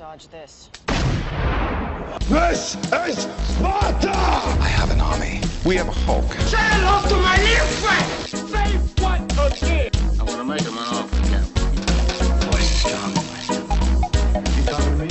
Dodge this. This is Sparta! I have an army. We have a Hulk. Say hello to my new friend! Say what again? I want to make him an offer, Captain. Voice is strong. You following me?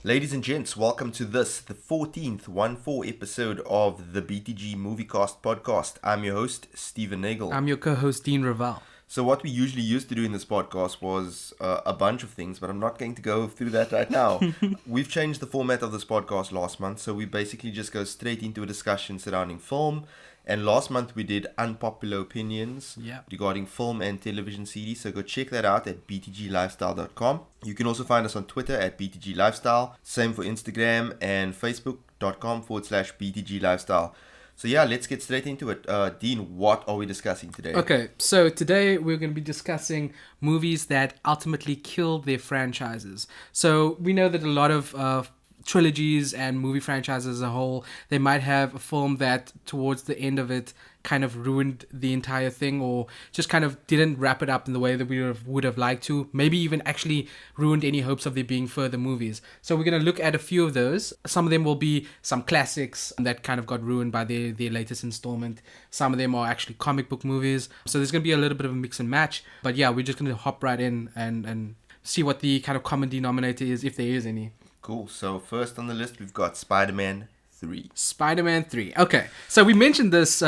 Ladies and gents, welcome to the 14th 1-4 episode of the BTG MovieCast Podcast. I'm your host, Stephen Nagel. I'm your co-host, Dean Raval. So what we usually used to do in this podcast was a bunch of things, but I'm not going to go through that right now. We've changed the format of this podcast last month, so we basically just go straight into a discussion surrounding film. And last month we did unpopular opinions regarding film and television series, so go check that out at btglifestyle.com. You can also find us on Twitter at btglifestyle, same for Instagram and facebook.com/btglifestyle. So yeah, let's get straight into it. Dean, what are we discussing today? Okay, so today we're going to be discussing movies that ultimately killed their franchises. So we know that a lot of trilogies and movie franchises as a whole, they might have a film that towards the end of it kind of ruined the entire thing, or just kind of didn't wrap it up in the way that we would have liked to, maybe even actually ruined any hopes of there being further movies. So we're going to look at a few of those. Some of them will be some classics that kind of got ruined by their latest installment. Some of them are actually comic book movies. So there's going to be a little bit of a mix and match, but yeah, we're just going to hop right in and see what the kind of common denominator is, if there is any. Cool. So first on the list, we've got Spider-Man 3. Spider-Man 3. Okay. So we mentioned this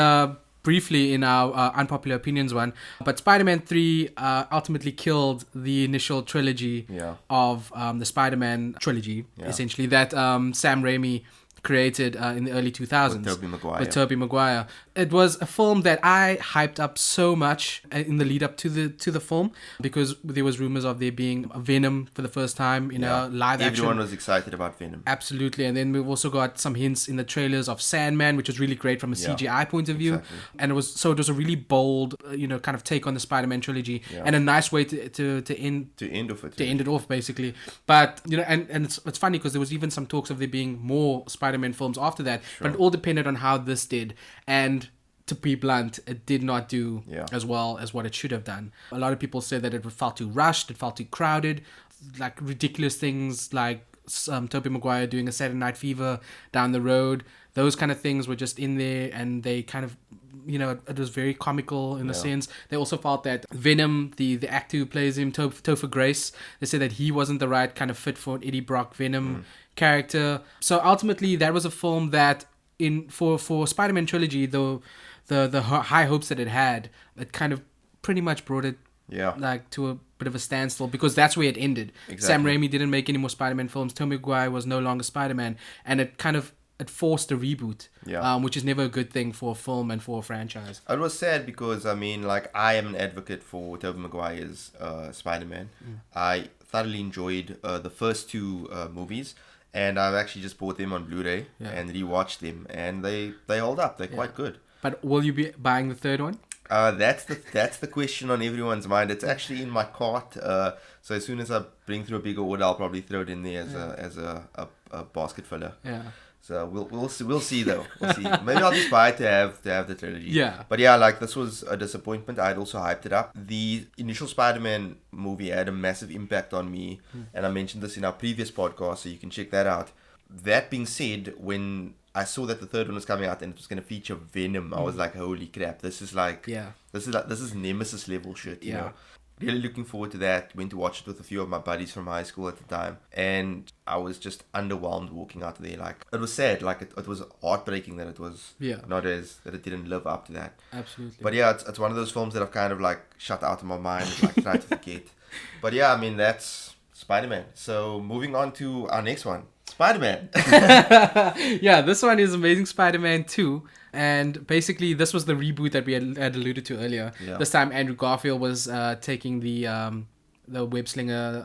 briefly in our unpopular opinions one, but Spider-Man 3 ultimately killed the initial trilogy of the Spider-Man trilogy, essentially, that Sam Raimi created in the early 2000s with Tobey Maguire. It was a film that I hyped up so much in the lead up to the film, because there was rumors of there being a Venom for the first time in a live action. Everyone was excited about Venom. Absolutely. And then we've also got some hints in the trailers of Sandman, which was really great from a CGI point of view. Exactly. And it was a really bold, kind of take on the Spider-Man trilogy, and a nice way to end it off, basically. But and it's funny because there was even some talks of there being more Spider-Man films after that, but it all depended on how this did. And to be blunt, it did not do as well as what it should have done. A lot of people said that it felt too rushed, it felt too crowded, like ridiculous things like Tobey Maguire doing a Saturday Night Fever down the road. Those kind of things were just in there, and they kind of, it was very comical in a sense. They also felt that Venom, the actor who plays him, Topher Grace, they said that he wasn't the right kind of fit for an Eddie Brock Venom character. So ultimately, that was a film that, for Spider-Man trilogy, the high hopes that it had, it kind of pretty much brought it like to a bit of a standstill, because that's where it ended. Exactly. Sam Raimi didn't make any more Spider-Man films. Tobey Maguire was no longer Spider-Man, and it forced a reboot, which is never a good thing for a film and for a franchise. It was sad because, I am an advocate for Tobey Maguire's Spider-Man. I thoroughly enjoyed the first two movies, and I've actually just bought them on Blu-ray and rewatched them, and they hold up. They're quite good. But will you be buying the third one? That's the question on everyone's mind. It's actually in my cart. So as soon as I bring through a bigger order, I'll probably throw it in there as a basket filler. Yeah. So we'll see though. We'll see. Maybe I'll just buy it to have the trilogy. Yeah. But yeah, this was a disappointment. I'd also hyped it up. The initial Spider-Man movie had a massive impact on me, and I mentioned this in our previous podcast, so you can check that out. That being said, when I saw that the third one was coming out and it was going to feature Venom, I was like, holy crap, this is Nemesis level shit, you know. Really looking forward to that. Went to watch it with a few of my buddies from high school at the time, and I was just underwhelmed walking out of there. It was sad. It was heartbreaking that it was that it didn't live up to that. Absolutely. But yeah, it's one of those films that I've kind of shut out of my mind, tried to forget. But yeah, that's Spider-Man. So moving on to our next one. Spider-Man. Yeah, this one is Amazing Spider-Man 2. And basically, this was the reboot that we had alluded to earlier. Yeah. This time, Andrew Garfield was taking the web slinger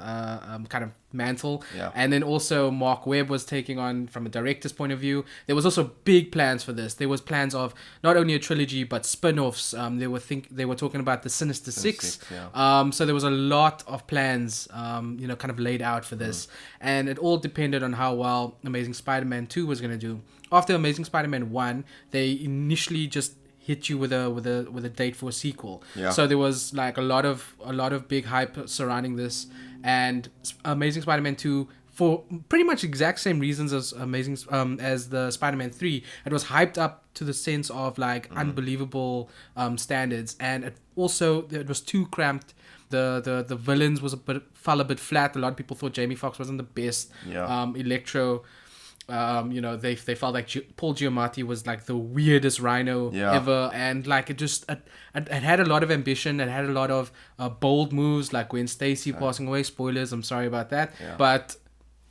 kind of mantle. Yeah. And then also Mark Webb was taking on from a director's point of view. There was also big plans for this. There was plans of not only a trilogy but spin-offs. They were talking about the Sinister Six. So there was a lot of plans kind of laid out for this. And it all depended on how well Amazing Spider-Man 2 was going to do. After Amazing Spider-Man 1, they initially just hit you with a date for a sequel. Yeah. So there was like a lot of big hype surrounding this, and Amazing Spider-Man 2, for pretty much exact same reasons as as the Spider-Man 3, it was hyped up to the sense of like unbelievable standards, and it was too cramped. The villains fell a bit flat. A lot of people thought Jamie Foxx wasn't the best. Electro. They felt like Paul Giamatti was like the weirdest Rhino ever, and like it had a lot of ambition. It had a lot of bold moves, like Gwen Stacy passing away. Spoilers, I'm sorry about that, but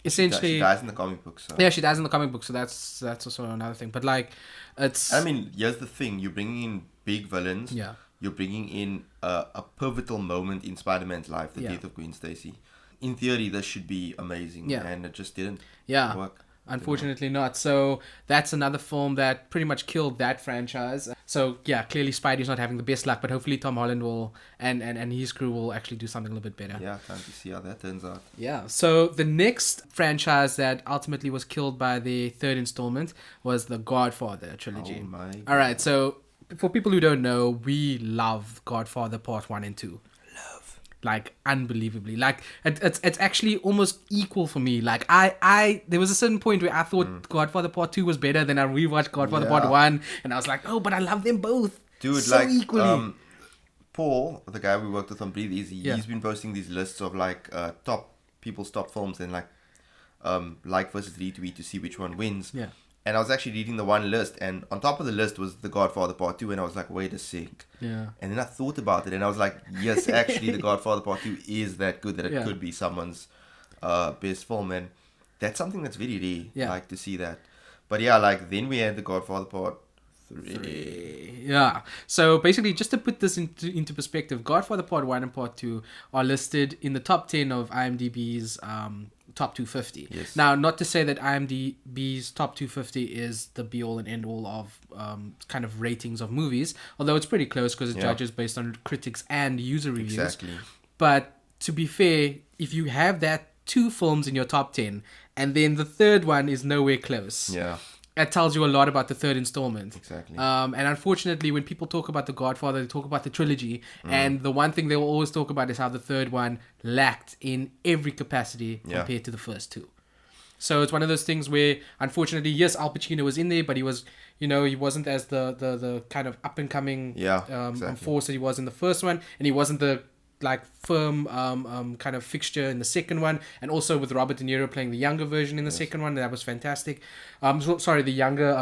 essentially she dies in the comic book. So. Yeah, she dies in the comic book, so that's also another thing. But like, I mean, here's the thing: you're bringing in big villains. Yeah. You're bringing in a pivotal moment in Spider-Man's life, the death of Gwen Stacy. In theory, this should be amazing, and it just didn't work. Unfortunately not. So that's another film that pretty much killed that franchise. So yeah, clearly Spidey's not having the best luck, but hopefully Tom Holland will and his crew will actually do something a little bit better. Yeah, time to see how that turns out. Yeah. So the next franchise that ultimately was killed by the third installment was the Godfather trilogy. Oh my God. All right. So for people who don't know, we love Godfather Part 1 and 2. Like unbelievably, like it's actually almost equal for me. Like I there was a certain point where I thought Godfather Part 2 was better. Then I rewatched Godfather Part 1, and I was like, oh, but I love them both, dude. So like equally. Paul, the guy we worked with on Breathe Easy, he's been posting these lists of like people's top films and like versus retweet to see which one wins. Yeah. And I was actually reading the one list, and on top of the list was The Godfather Part 2, and I was like, wait a sec. Yeah. And then I thought about it, and I was like, yes, actually, The Godfather Part 2 is that good that it could be someone's best film, and that's something that's very rare, like, to see that. But yeah, like, then we had The Godfather Part 3. Yeah. So basically, just to put this into perspective, Godfather Part 1 and Part 2 are listed in the top 10 of IMDb's top 250. Yes. Now, not to say that IMDb's top 250 is the be all and end all of kind of ratings of movies, although it's pretty close because it judges based on critics and user reviews. Exactly. But to be fair, if you have that 2 films in your top 10 and then the third one is nowhere close, that tells you a lot about the third installment. Exactly. And unfortunately, when people talk about The Godfather, they talk about the trilogy. And the one thing they will always talk about is how the third one lacked in every capacity compared to the first 2. So it's one of those things where, unfortunately, yes, Al Pacino was in there, but he was, he wasn't as the kind of up and coming force that he was in the first one. And he wasn't the like firm kind of fixture in the second one, and also with Robert De Niro playing the younger version in the second one, that was fantastic. The younger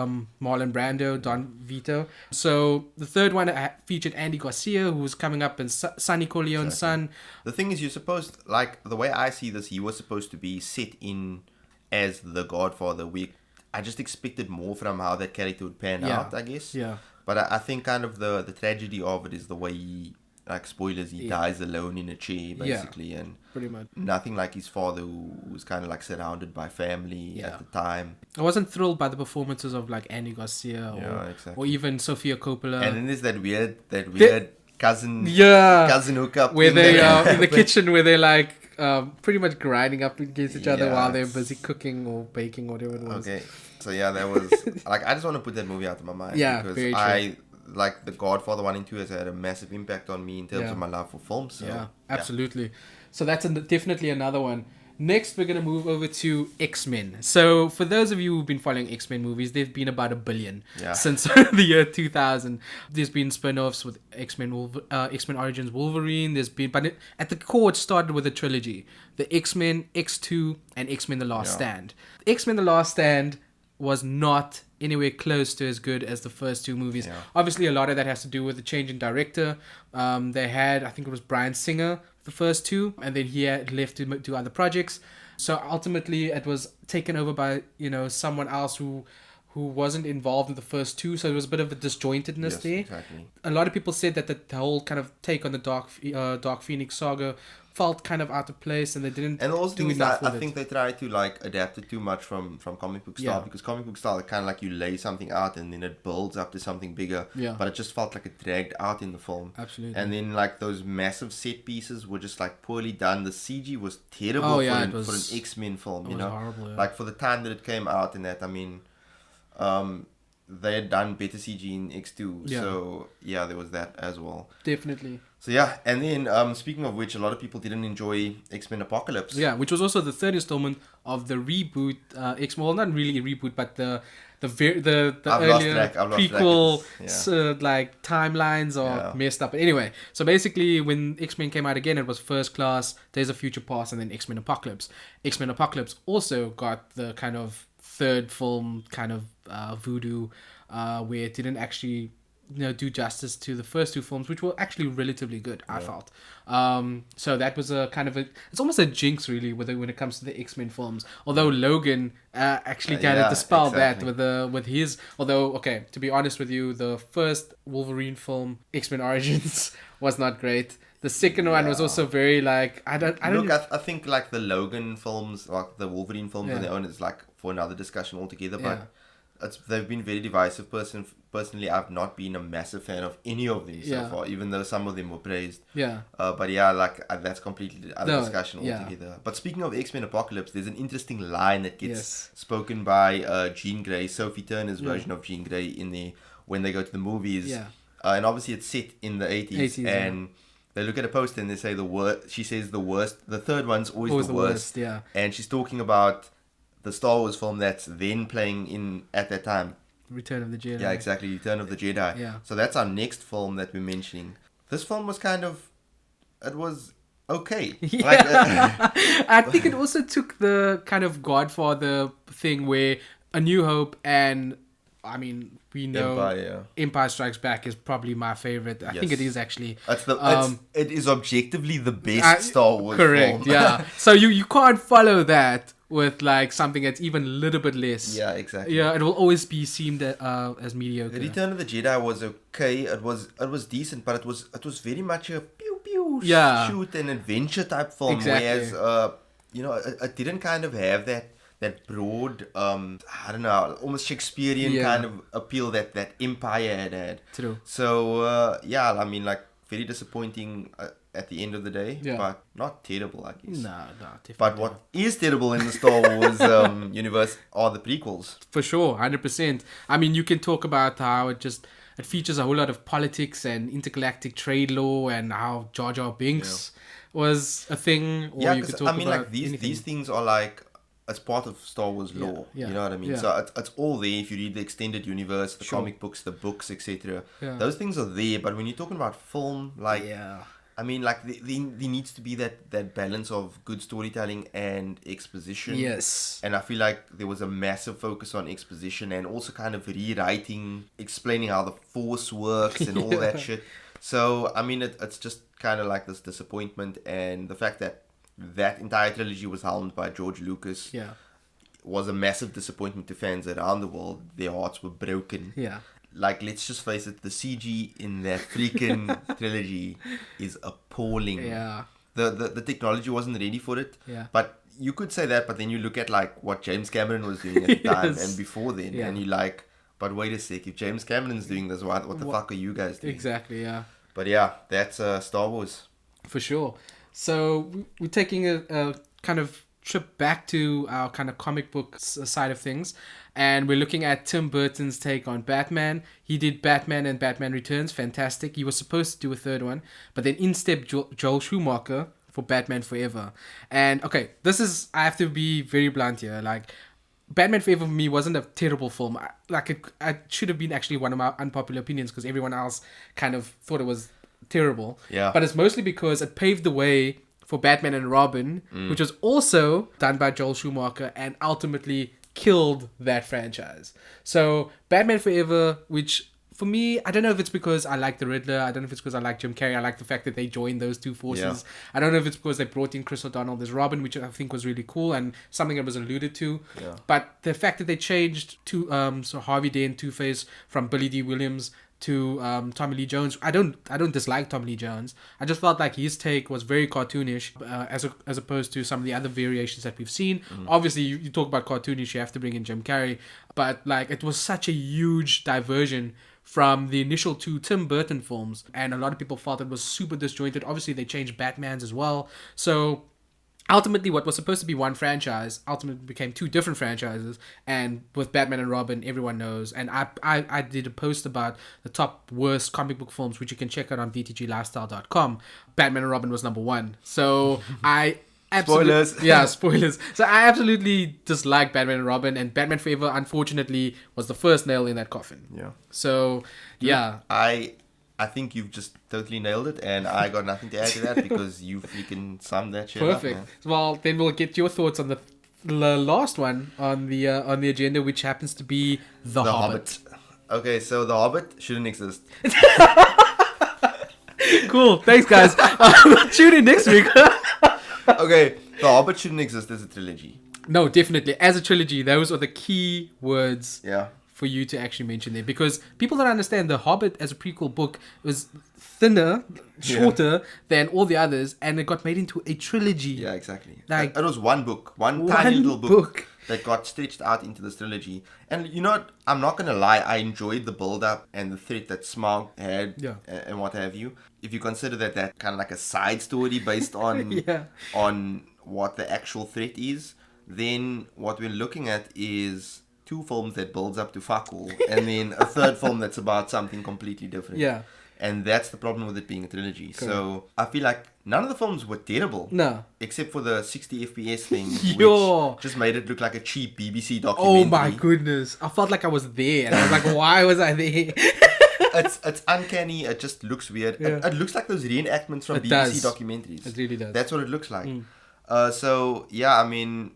Marlon Brando, Don Vito. So the third one featured Andy Garcia, who was coming up as Sonny Corleone's son. The thing is, you're supposed, like, the way I see this, he was supposed to be set in as the Godfather. I just expected more from how that character would pan out, I guess. Yeah. But I think kind of the tragedy of it is the way he, like, spoilers, he dies alone in a chair, basically, and pretty much nothing like his father, who was kind of like surrounded by family at the time. I wasn't thrilled by the performances of like Andy Garcia or even Sofia Coppola. And then there's that weird cousin hookup where they in the kitchen where they're like pretty much grinding up against each other while they're busy cooking or baking or whatever it was. Okay, so yeah, that was like, I just want to put that movie out of my mind, because very true. Like, The Godfather 1 and 2 has had a massive impact on me in terms of my love for films. So, absolutely. So that's definitely another one. Next, we're going to move over to X-Men. So for those of you who've been following X-Men movies, there've been about 1 billion since the year 2000. There's been spin-offs with X-Men Origins Wolverine. But at the core, it started with a trilogy. The X-Men, X2, and X-Men The Last Stand. X-Men The Last Stand was not anywhere close to as good as the first 2 movies. Obviously, a lot of that has to do with the change in director. They had, I think it was Bryan Singer, the first 2, and then he had left to do other projects. So ultimately, it was taken over by someone else who wasn't involved in the first 2. So there was a bit of a disjointedness there. Exactly. A lot of people said that the whole kind of take on the Dark Phoenix saga felt kind of out of place, and they didn't. And also, do enough with I think they tried to like adapt it too much from comic book style, because comic book style, kind of like you lay something out and then it builds up to something bigger. Yeah. But it just felt like it dragged out in the film. Absolutely. And then like those massive set pieces were just like poorly done. The CG was terrible for an X-Men film. It was horrible. Yeah. Like for the time that it came out, and that, I mean, they had done better CG in X2. Yeah. So yeah, there was that as well. Definitely. So yeah, and then speaking of which, a lot of people didn't enjoy X-Men Apocalypse. Yeah, which was also the third installment of the reboot X-Men. Well, not really a reboot, but the earlier prequel like timelines are messed up. But anyway, so basically when X-Men came out again, it was First Class, Days of Future Past, and then X-Men Apocalypse. X-Men Apocalypse also got the kind of third film kind of voodoo where it didn't actually do justice to the first two films, which were actually relatively good, I felt. So that was a kind of it's almost a jinx really when it comes to the X-Men films. Although Logan actually kind of dispelled that with his. Although, okay, to be honest with you, the first Wolverine film, X-Men Origins, was not great. The second one was also very like I think like the Logan films, like the Wolverine films on their own, is like for another discussion altogether. But they've been very divisive. Personally, I've not been a massive fan of any of them so far, even though some of them were praised. But yeah, like that's completely other discussion altogether. But speaking of X-Men Apocalypse, there's an interesting line that gets spoken by Jean Grey, Sophie Turner's version of Jean Grey in the when they go to the movies. And obviously it's set in the 80s and they look at a poster and they say the worst. She says the worst. The third one's always the worst. And she's talking about the Star Wars film that's then playing at that time. Return of the Jedi. Yeah, exactly. Return of the Jedi. Yeah. So that's our next film that we're mentioning. This film was it was okay. Yeah. I think it also took the kind of Godfather thing where A New Hope and, I mean, we know Empire Strikes Back is probably my favorite. I think it is actually. It is objectively the best Star Wars correct, film. Yeah. So you can't follow that with like something that's even a little bit less. Yeah, exactly. Yeah, it will always be seen as mediocre. The Return of the Jedi was okay. It was decent, but it was very much a pew pew shoot and adventure type film. Exactly. Whereas it didn't kind of have that broad I don't know, almost Shakespearean kind of appeal that Empire had. True. So I mean, like, very disappointing at the end of the day, but not terrible, I guess. No, definitely. But what is terrible in the Star Wars universe are the prequels. For sure, 100%. I mean, you can talk about how it features a whole lot of politics and intergalactic trade law and how Jar Jar Binks was a thing. Or you could talk about like these things are like as part of Star Wars lore. You know what I mean? So it's all there if you read the extended universe, the comic books, the books, etc. Those things are there, but when you're talking about film, like I mean, like there needs to be that balance of good storytelling and exposition. Yes. And I feel like there was a massive focus on exposition and also kind of rewriting, explaining how the Force works and all that shit. So I mean, it's just kind of like this disappointment, and the fact that entire trilogy was helmed by George Lucas was a massive disappointment to fans around the world. Their hearts were broken. Yeah. Like, let's just face it, the CG in that freaking trilogy is appalling. Yeah. The technology wasn't ready for it. Yeah. But you could say that, but then you look at like what James Cameron was doing at the time and before then, and you're like, but wait a sec, if James Cameron's doing this, what the fuck are you guys doing? Exactly, yeah. But yeah, that's Star Wars. For sure. So we're taking a kind of trip back to our kind of comic book side of things, and we're looking at Tim Burton's take on Batman. He did Batman and Batman Returns, fantastic. He was supposed to do a third one, but then in stepped Joel Schumacher for Batman Forever. And okay, I have to be very blunt here, like, Batman Forever for me wasn't a terrible film. It should have been actually one of my unpopular opinions because everyone else kind of thought it was terrible. Yeah. But it's mostly because it paved the way for Batman and Robin, which was also done by Joel Schumacher and ultimately killed that franchise. So Batman Forever, which for me, I don't know if it's because I like the Riddler. I don't know if it's because I like Jim Carrey. I like the fact that they joined those two forces. Yeah. I don't know if it's because they brought in Chris O'Donnell as Robin, which I think was really cool and something that was alluded to. Yeah. But the fact that they changed to so Harvey Dent, Two-Face from Billy D. Williams to Tommy Lee Jones. I don't dislike Tommy Lee Jones. I just felt like his take was very cartoonish as opposed to some of the other variations that we've seen. Obviously, you talk about cartoonish, you have to bring in Jim Carrey, but like it was such a huge diversion from the initial two Tim Burton films, and a lot of people felt it was super disjointed. Obviously, they changed Batman's as well. So ultimately what was supposed to be one franchise ultimately became two different franchises. And with Batman and Robin, everyone knows. And I did a post about the top worst comic book films, which you can check out on btglifestyle.com. Batman and Robin was number 1. So Spoilers. Yeah, spoilers. So I absolutely dislike Batman and Robin, and Batman Forever, unfortunately, was the first nail in that coffin. Yeah. So, yeah. I think you've just totally nailed it, and I got nothing to add to that because you freaking summed that shit Perfect. up, man. Well, then we'll get your thoughts on the last one on the agenda, which happens to be The Hobbit. Okay, so The Hobbit shouldn't exist. Cool. Thanks, guys. Tune in next week. Okay, The Hobbit shouldn't exist as a trilogy. No, definitely. As a trilogy, those are the key words. Yeah. For you to actually mention there, because people don't understand The Hobbit as a prequel book was thinner, shorter than all the others, and it got made into a trilogy. Yeah, exactly. Like, it was one book, one tiny little book that got stretched out into this trilogy. And you know what? I'm not gonna lie, I enjoyed the build-up and the threat that Smaug had, and what have you. If you consider that kind of like a side story based on on what the actual threat is, then what we're looking at is 2 films that builds up to fuck all, and then a third film that's about something completely different. Yeah. And that's the problem with it being a trilogy. Correct. So I feel like none of the films were terrible. No. Except for the 60 FPS thing, which just made it look like a cheap BBC documentary. Oh my goodness. I felt like I was there, and I was like, why was I there? It's uncanny. It just looks weird. Yeah. It looks like those reenactments from BBC documentaries. It really does. That's what it looks like. So yeah, I mean,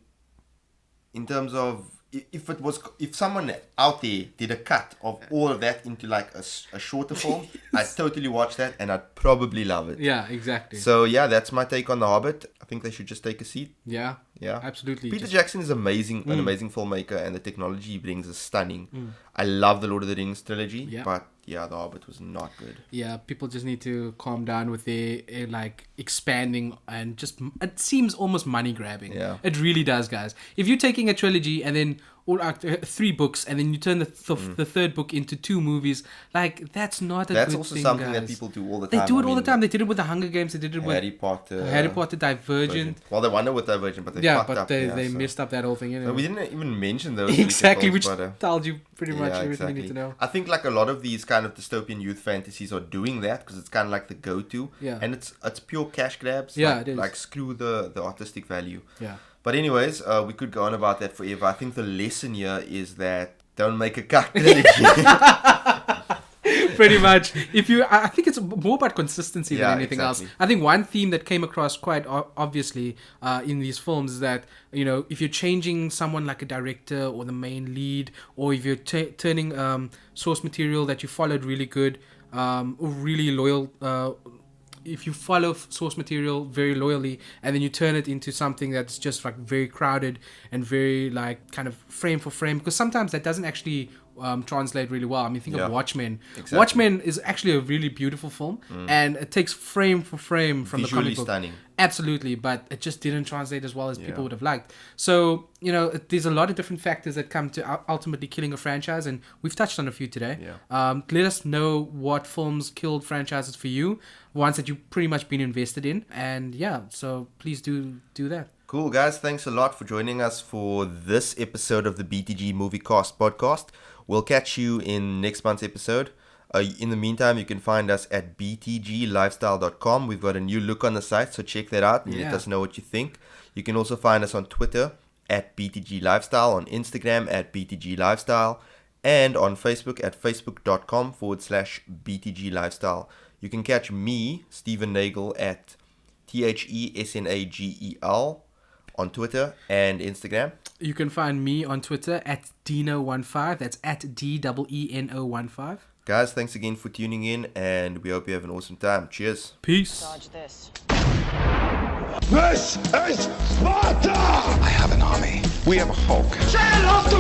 in terms of if someone out there did a cut of all of that into like a shorter film, I'd totally watch that and I'd probably love it. Yeah, exactly. So yeah, that's my take on The Hobbit. I think they should just take a seat. Yeah, absolutely. Peter Jackson is an amazing filmmaker, and the technology he brings is stunning. I love the Lord of the Rings trilogy, but yeah, The Hobbit was not good. Yeah, people just need to calm down with their like expanding, and just it seems almost money grabbing. Yeah, it really does, guys. If you're taking a trilogy and then 3 books, and then you turn the third book into 2 movies, like that's not a good thing. That's also something that people do all the time. They do it all the time. They did it with the Hunger Games. They did it with Harry Potter, Divergent. Well, they won it with Divergent, but they fucked up. They messed up that whole thing. We didn't even mention those exactly, which told you pretty much everything you need to know. I think like a lot of these kind of dystopian youth fantasies are doing that because it's kind of like the go-to, and it's pure cash grabs. Yeah, it is. Like screw the artistic value. Yeah. But anyways, we could go on about that forever. I think the lesson here is that don't make a cuck trilogy. Pretty much. I think it's more about consistency than anything else. I think one theme that came across quite obviously in these films is that, you know, if you're changing someone like a director or the main lead, or if you're turning source material that you followed really good, or really loyal, if you follow source material very loyally and then you turn it into something that's just like very crowded and very like kind of frame for frame, because sometimes that doesn't actually translate really well. I mean, think of Watchmen. Exactly. Watchmen is actually a really beautiful film, and it takes frame for frame from visually the comic book. Stunning. Absolutely, but it just didn't translate as well as people would have liked. So, you know, there's a lot of different factors that come to ultimately killing a franchise, and we've touched on a few today. Let us know what films killed franchises for you, ones that you've pretty much been invested in, and so please do that. Cool, guys. Thanks a lot for joining us for this episode of the BTG MovieCast Podcast. We'll catch you in next month's episode. In the meantime, you can find us at btglifestyle.com. We've got a new look on the site, so check that out and let us know what you think. You can also find us on Twitter at BTGLifestyle, on Instagram at BTGLifestyle, and on Facebook at facebook.com/BTGLifestyle. You can catch me, Stephen Nagel, at THESNAGEL on Twitter and Instagram. You can find me on Twitter at Deno15. That's at DEENO15. Guys, thanks again for tuning in, and we hope you have an awesome time. Cheers. Peace. Dodge this. This is Sparta! I have an army. We have a Hulk. Say hello to